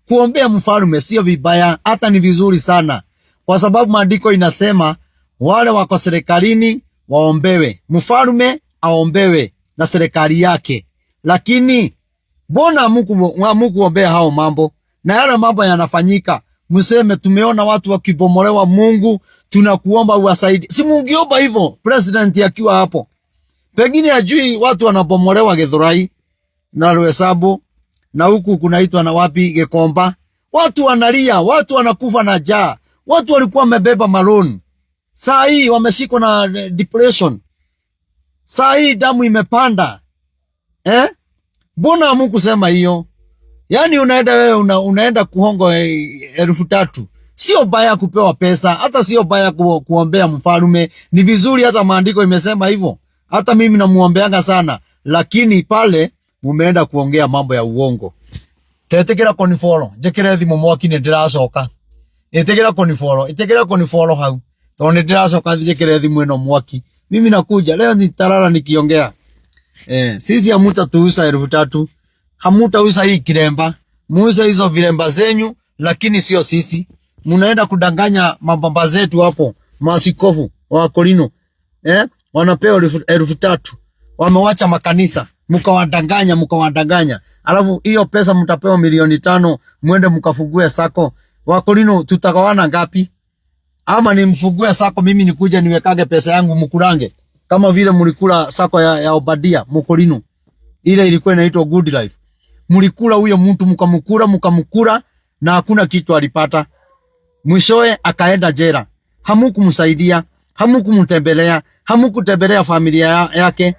Kuombea mfalme sio vibaya, hata ni vizuri sana, kwa sababu maandiko inasema wale wako serikalini waombewe, mfalme aombewe na serikali yake. Lakini mbona hamukuombea hao mambo? Na yale mambo yanafanyika, mseme tumeona watu wakibomolewa, Mungu tunakuomba uwasaidie. Si mungiomba hivyo president akiwa hapo? Pengine ajui watu wanabomolewa Githurai na Rwesabu na huku kunaitwa na wapi Gikomba. Watu wanalia, watu wanakufa na njaa. Watu walikuwa wamebeba maloni. Saa hii wameshikwa na depression. Saa hii damu imepanda. Mbona hamukusema hiyo? Yani unaenda wewe unaenda kuhongo 3,000. Sio baya kupewa pesa, hata sio baya kuombea mfalme. Ni vizuri, hata maandiko imesema hivyo. Hata mimi namuombeanga sana, lakini pale mumeenda kuongea mambo ya uongo. Tetekera konifolo, jekere thimu mwaki ni ndiracoka. Itekera konifolo hau. Tone ndiracoka jekere thimu eno mwaki. Mimi nakuja leo nitarara nikiongea. Sisi hamutatuuza 3,000. Hamutauza hii kiremba. Muuza hizo viremba zenyu, lakini sio sisi. Munaenda kudanganya mabamba zetu hapo, maaskofu wa Korino. Wanapewa 3,000. Wamewacha makanisa, mkawadanganya. Alafu hiyo pesa mtapewa 5,000,000, muende mkafugue sako. Wa Korino tutagawana ngapi? Ama nimfugue sako mimi nikuje niwekage pesa yangu mkurange? Kama vile mlikula sako ya Obadia Mokorino. Ile ilikuwa inaitwa Good Life. Mlikula huyo mtu mkamkura na hakuna kitu alipata. Mwishowe akaenda jela. Hamukumsaidia, hamukumtembelea, hamukutembelea familia yake.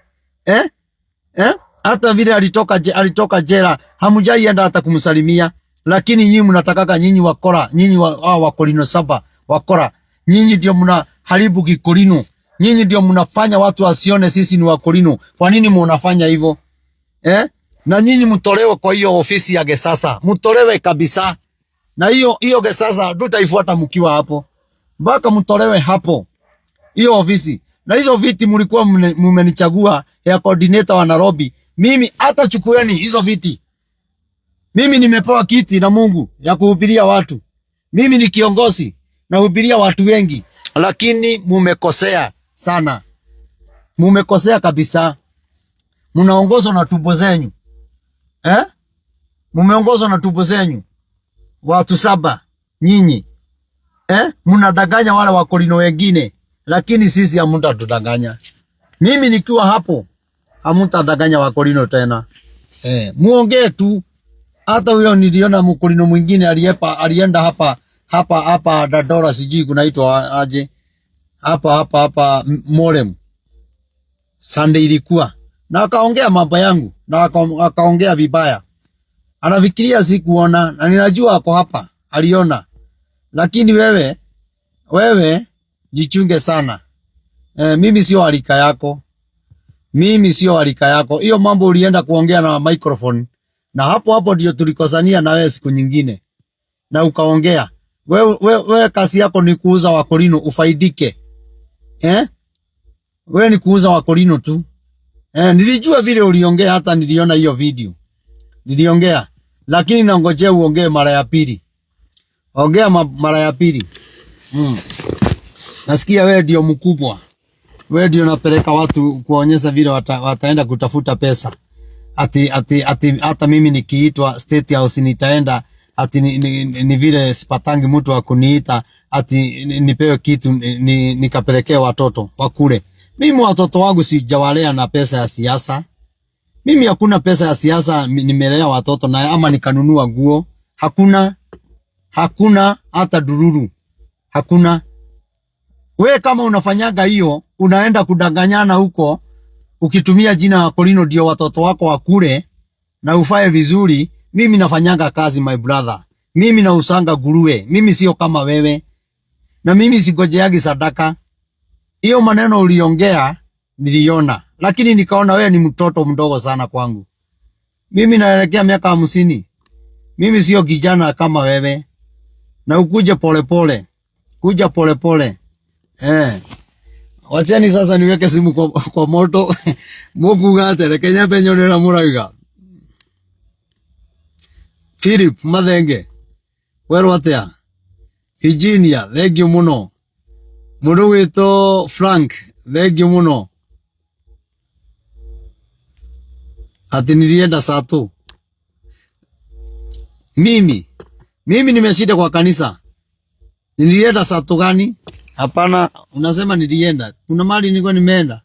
Hata vile alitoka jela, hamujaienda hata kumsalimia. Lakini nyinyi mnatakaga, nyinyi wakora, nyinyi wa Korino 7 wakora. Nyinyi ndio mnaharibu Gikorino. Nyinyi ndio mnafanya watu wasione sisi ni wa Korino. Kwa nini mnafanya hivyo? Na nyinyi mtolewe kwa hiyo ofisi ya Gesasa. Mtolewe kabisa. Na hiyo Gesasa tutaifuata mkiwa hapo. Mpaka mtolewe hapo. Hiyo ofisi. Na hizo viti mlikuwa mmenichagua ya coordinator wa Nairobi. Mimi hata chukueni hizo viti. Mimi nimepewa kiti na Mungu ya kuhubiria watu. Mimi ni kiongozi na hubiria watu wengi. Lakini mumekosea sana. Mumekosea kabisa. Munaongozwa na tumbo zenyu. Mumeongozwa na tumbo zenyu. Watu 7 nyinyi. Munadanganya wale wa Korino wengine, lakini sisi hamutatudanganya. Mimi nikiwa hapo hamutadanganya wa Korino tena. Muongee tu. Hata huyo niliona Mkorino mwingine alienda hapa Dadora, sijui kunaitwa aje. Hapa Morem. Sunday ilikuwa. Na akaongea mambo yangu, na akaongea vibaya. Anafikiria sikuona, na ninajua ako hapa, aliona. Lakini wewe jichunge sana. Mimi sio alika yako. Hiyo mambo ulienda kuongea na microphone. Na hapo ndio tulikosania na wewe siku nyingine. Na ukaongea. Wewe kazi yako ni kuuza wa Korino ufaidike. Wewe ni kuuza wa Korino tu. Nilijua vile uliongea, hata niliona hiyo video. Niliongea. Lakini nangojea uongee mara ya pili. Ongea mara ya pili. Nasikia wewe ndio mkubwa. Wewe ndio unapeleka watu kuonyesha vile wataenda kutafuta pesa. Hata mimi nikiitwa State House nitaenda, ni vile sipatangi mtu wa kuniita nipewe kitu nikapelekea watoto wakule. Mimi watoto wangu sijawalea na pesa ya siasa. Mimi hakuna pesa ya siasa nimelea watoto na ama nikanunua nguo. Hakuna hata dururu. Hakuna. We kama unafanyaga hiyo, unaenda kudanganyana huko, ukitumia jina la Korino ndio watoto wako wakule na ufae vizuri. Mimi nafanyaga kazi, my brother. Mimi nausanga nguruwe. Mimi sio kama wewe. Na mimi sigojeagi sadaka. Hiyo maneno uliongea niliona, lakini nikaona wewe ni mtoto mdogo sana kwangu. Mimi naelekea miaka 50. Mimi sio kijana kama wewe. Na ukuje polepole. kuja pole pole. Wacheni sasa niweke simu kwa moto. Mungu ngate Kenya penyo nera muraiga. Philip Mathenge. Wero atia. Virginia, thank you muno. Mundu wito Frank, thank you muno. Ati nilienda saa tu. Mimi nimeshida kwa kanisa. Nilienda saa tu gani? Hapana, unasema nilienda. Kuna mali nilikuwa nimeenda.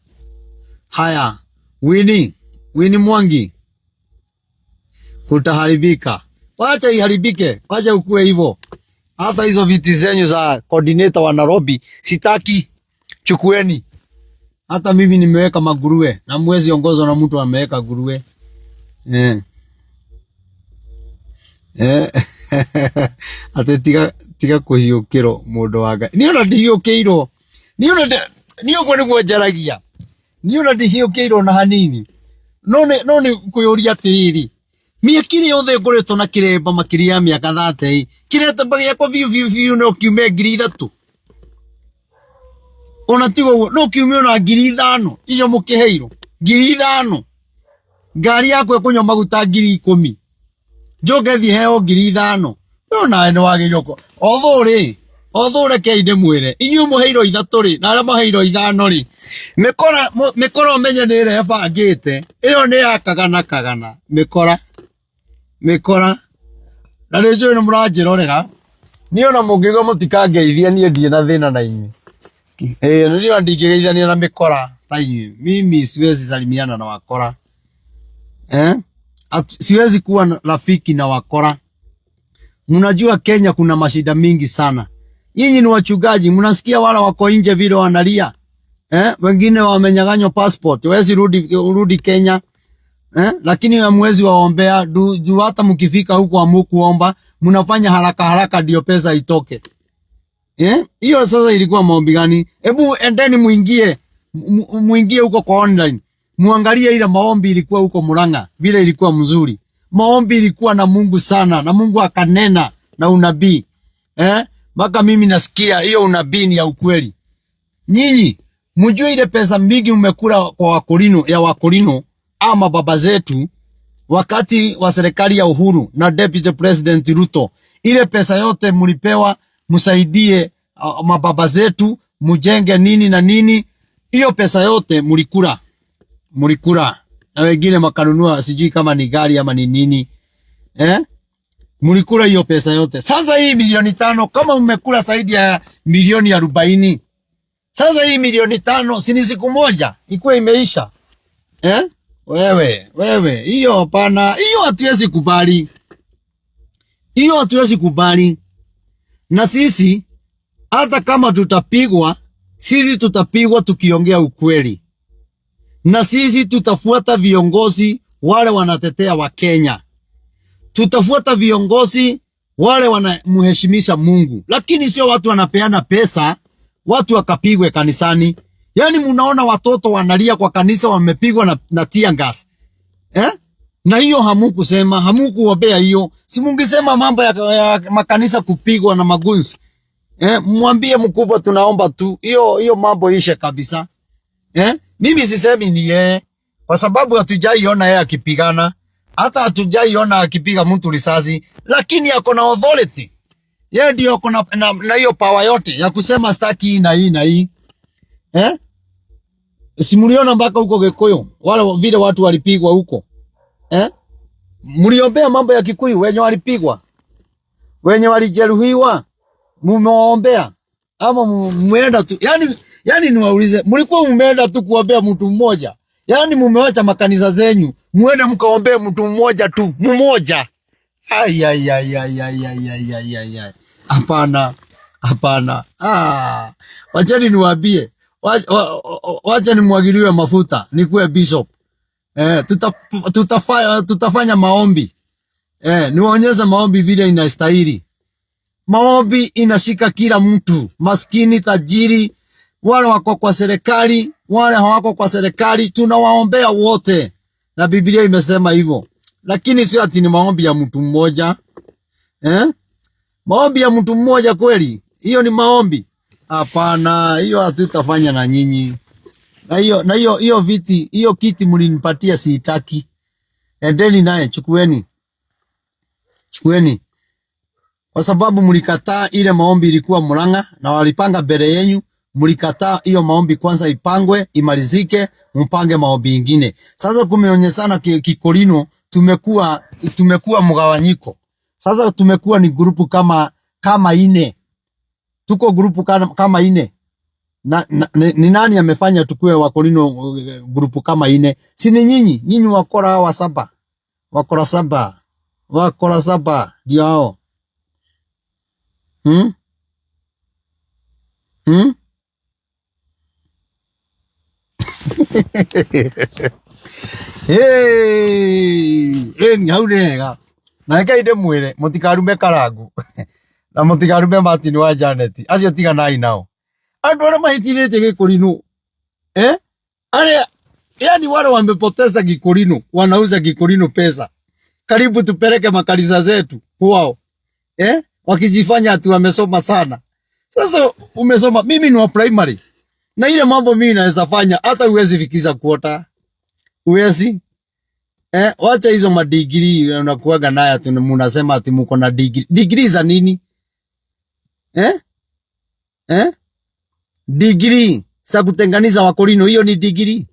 Haya, Winnie Mwangi. Kutaharibika. Wacha iharibike. Wacha ukue hivyo. Hata hizo viti zenyu za coordinator wa Nairobi sitaki. Chukueni. Hata mimi nimeweka maguruwe na mwezi ongozwa na mtu ameweka guruwe. Ate tiga kuhiukiro mundu wanga. Niona ndihiukiro. Niona kwa niguo njaragia. Niona ndihiukiro na hanini. None kuyuria atiriri. Miakire yothe ngoretwo na kiremba makiria miaka 30 kirete bagia kwa viu no kiume 3,000 ona tigo no kiume na 5,000 iyo mukiheiro 5,000 ngari yako ekunywa maguta 10,000 njogethi heo 5,000 ona ene wage yoko othure keinde mwire inyu muheiro 3 ri na ara muheiro 5 ri mikora menye ni re bangite iyo ni yakagana mikora na rejo ni muranjirorera ni ona mungigo mutikangeithia nie ndie na thina na inyu ndio ndingeithania na mikora ta inyu mimi siwezi salimiana na wakora siwezi kuwa rafiki na wakora. Mnajua Kenya kuna mashida mingi sana. Nyinyi ni wachungaji, mnasikia wala wako nje vile wanalia wengine wamenyang'anywa passport, wezi rudi Kenya. Lakini hamwezi waombea juu hata mkifika huko hamukuomba, mnafanya haraka ndio pesa itoke. Hiyo sasa ilikuwa maombi gani? Hebu endeni muingie huko kwa online. Muangalie ile maombi ilikuwa huko Murang'a, vile ilikuwa mzuri. Maombi ilikuwa na Mungu sana, na Mungu akanena na unabii. Mpaka mimi nasikia hiyo unabii ni ya ukweli. Nyinyi mjue ile pesa mingi mmekula kwa wakorino ama baba zetu wakati wa serikali ya Uhuru na Deputy President Ruto, ile pesa yote mlipewa msaidie mababa zetu mujenge nini na nini, hiyo pesa yote mlikula na wengine makanunua sijui kama ni gari ama ni nini mlikula hiyo pesa yote. Sasa hii milioni 5 kama mmekula zaidi ya milioni 40, sasa hii milioni 5 si ni siku moja ikuwe imeisha. Wewe, hiyo hapana, hiyo hatuwezi kubali. Hiyo hatuwezi kubali. Na sisi hata kama tutapigwa, sisi tutapigwa tukiongea ukweli. Na sisi tutafuata viongozi wale wanatetea wa Kenya. Tutafuata viongozi wale wanamheshimisha Mungu. Lakini sio watu wanapeana pesa, watu wakapigwe kanisani. Yani munaona watoto wanalia kwa kanisa wamepigwa na tear gas. Na hiyo hamukusema, hamukuombea hiyo. Si mungisema mambo ya makanisa kupigwa na magunzi. Mwambie mkubwa tunaomba tu. Hiyo mambo ishe kabisa. Mimi sisemi ni yeye. Kwa sababu hatujaiona yeye akipigana. Hata hatujaiona akipiga mtu risasi. Lakini yako na authority. Yeye ndio yako na hiyo power yote ya kusema staki hii na hii na hii. Simuliona mpaka huko Gikuyu wale vile watu walipigwa huko. Mliombea mambo ya Kikuyu wenye walipigwa, wenye walijeruhiwa, mumeombea ama mumeenda tu? Yani niwaulize, mlikuwa mumeenda tu kuombea mtu mmoja? Yani mumewacha makanisa zenyu muende mkaombea mtu mmoja tu, mmoja? Hapana. Wacheni niwaambie. Wacha nimwagiliwe mafuta nikuwe bishop. Tutafanya maombi. Niwaonyeshe maombi vile inastahili. Maombi inashika kila mtu, maskini, tajiri, wale wako kwa serikali, wale hawako kwa serikali, tunawaombea wote. Na Biblia imesema hivyo. Lakini sio ati ni maombi ya mtu mmoja. Maombi ya mtu mmoja kweli? Hiyo ni maombi? Hapana, hiyo hatutafanya na nyinyi. Na hiyo viti, hiyo kiti mlinipatia siitaki. Endeni naye, chukueni. Kwa sababu mlikataa ile maombi ilikuwa Murang'a na walipanga mbele yenu, mlikataa hiyo maombi kwanza ipangwe, imalizike, mpange maombi ingine. Sasa kumeonyeshana Kikorino tumekuwa mgawanyiko. Sasa tumekuwa ni grupu kama ine. Tuko grupu kama ine. Ni nani amefanya tukue Wakorino grupu kama ine? Si ni nyinyi wakora wa saba. Wakora saba ndio hao. Ni haurega. Na reke inde mwire mutikarume Karangu na mutikarume Martin wa Janet. Acio tiganai nao. Andu aria mahitirite Gikorino. Yani wale wamepoteza Gikorino, wanauza Gikorino pesa. Karibu tupeleke makanisa zetu kwao. Wakijifanya ati wamesoma sana. Sasa umesoma, mimi ni wa primary. Na ile mambo mimi naweza fanya hata uwezi fikiza kuota. Uwezi? Wacha hizo madigrii unakuaga naye tu mnasema ati mko na degree. Degree za nini? Degree za kutenganisha Wakorino, hiyo ni degree.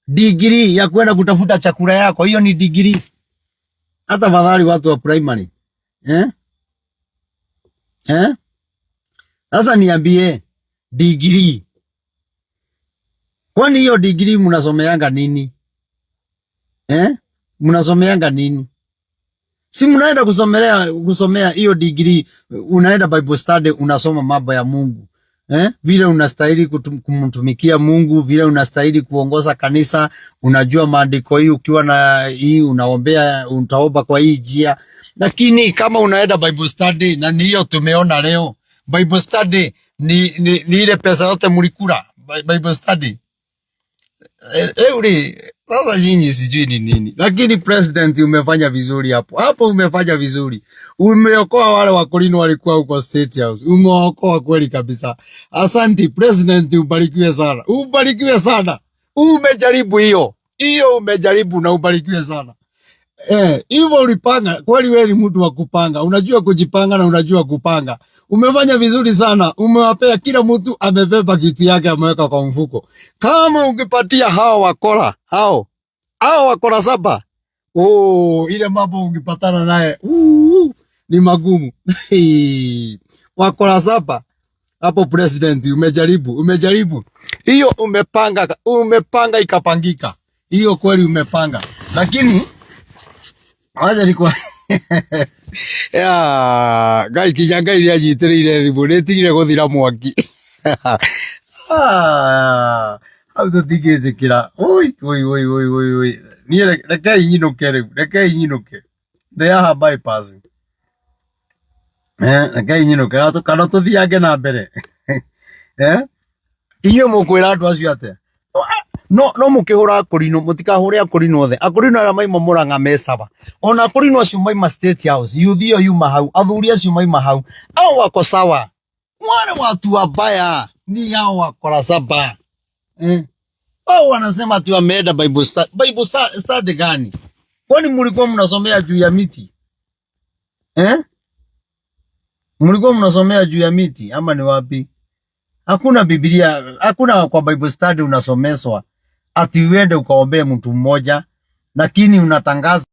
Degree ya kwenda kutafuta chakula yako, hiyo ni degree. Hata fadhali watu wa primary. Sasa niambie degree. Kwani hiyo degree mnasomeanga nini? Mnasomeanga nini? Si mnaenda kusomea hiyo degree, unaenda Bible study, unasoma mambo ya Mungu. Vile unastahili kumtumikia Mungu, vile unastahili kuongoza kanisa, unajua maandiko hii, ukiwa na hii unaombea, utaomba kwa hii njia. Lakini kama unaenda Bible study, na ni hiyo tumeona leo, Bible study ni ile pesa yote mlikula Bible study. Sasa nyinyi sijui ni nini. Lakini president umefanya vizuri hapo. Hapo umefanya vizuri. Umeokoa wale Wakorino walikuwa huko State House. Umeokoa kweli kabisa. Asante president, ubarikiwe sana. Ubarikiwe sana. Umejaribu hiyo. Hiyo umejaribu na ubarikiwe sana. Hivyo ulipanga, kweli wewe ni mtu wa kupanga. Unajua kujipanga na unajua kupanga. Umefanya vizuri sana. Umewapea kila mtu amebeba kitu yake ameweka kwa mfuko. Kama ungepatia hao wakora, hao wakora saba. Ile mambo ungepatana naye. Ni magumu. Wakora saba. Hapo president umejaribu. Hiyo umepanga ikapangika. Hiyo kweli umepanga. Lakini acha niko gai kijanga ile ajitireire thimu netigire guthira mwaki au tutigithikira oi ni rekei nyinuke they are bypass rekei nyinuke atu kana tuthiange na mbere iyo mukwira andu acio ate no mukihura Akorino, mutikahure Akorino othe. Akorino ara maima Murang'a mesaba. Ona Akorino acio maima State House, yuthi yo yuma hau, athuri acio maima hau. Hao wako sawa. Wale watu wabaya ni hao wakora saba. Wao wanasema tu wameenda Bible study. Bible study gani? Kwani mlikuwa mnasomea juu ya miti? Mlikuwa mnasomea juu ya miti ama ni wapi? Hakuna Biblia, hakuna kwa Bible study unasomeswa ati uende ukaombee mtu mmoja, lakini unatangaza